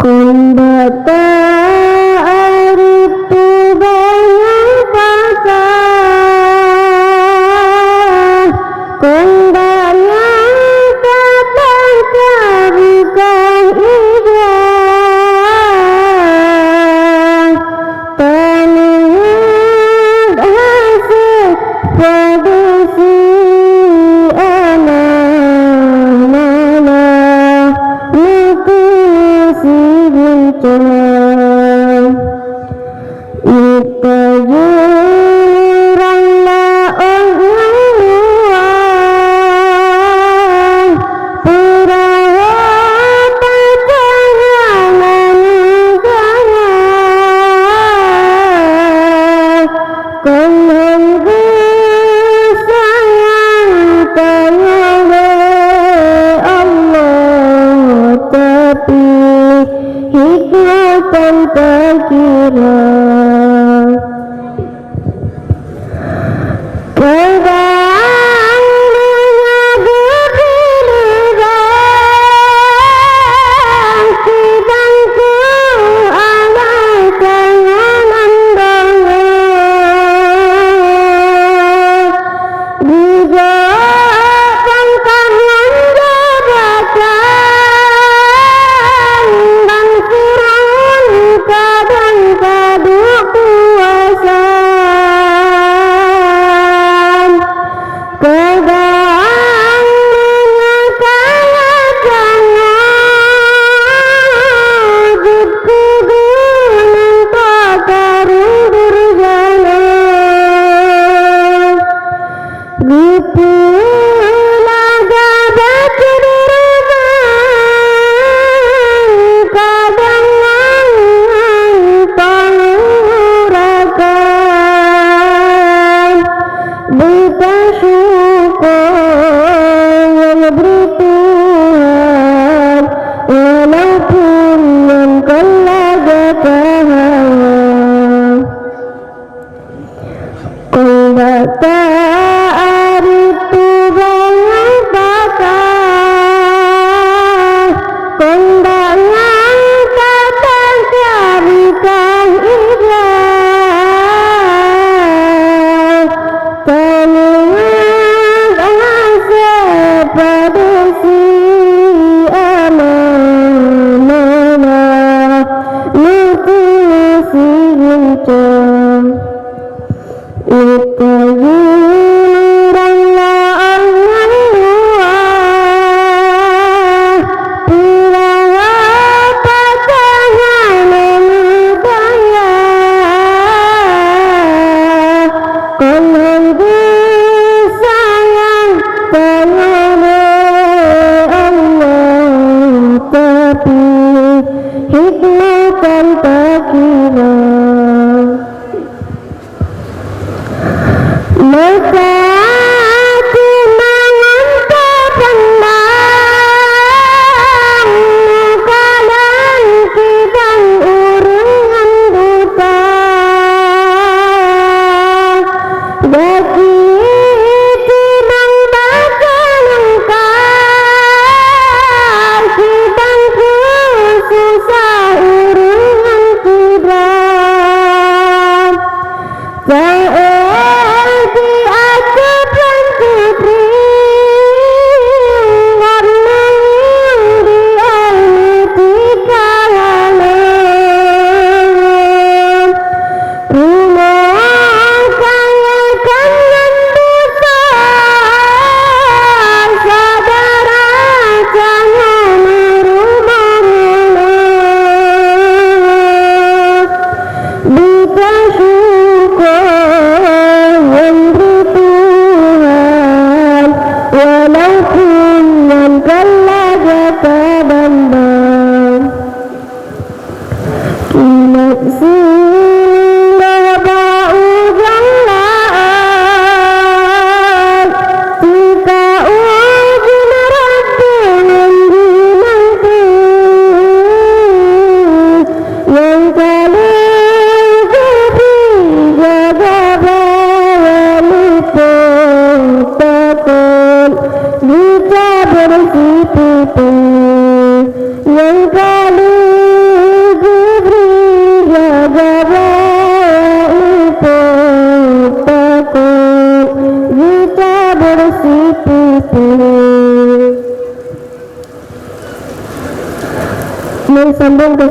Kumbata aritu banyak pasah, kundanya kata carikan ijah, penuh hasil produksi anak-anak Mukhlisin cang itajuranglah orang luar perawat pacangan negara kemenggu sayang tanya Allah tapi hikmatan terkira. Pegang berdirikan sidangku alai tangan dongan dijawabkan tangan jabatan dan Fir'aun kadang kaduk kuasa pegang mengakaya jangan jidku gunung takarung berjalan gupulah gabat cederman kadang pangurakan buta syukur yang beri Tuhan walaupun yang kelaga kahawa kumbata aritu banyak patah kundanya kata carikan ijah penuh hasil produksi anak-anak Mukhlisin cang itajuranglah orang luar perawat pacangan negara kemenggu sayang tanya Allah tapi hikmatan tak kira. si pipi Menyambung ke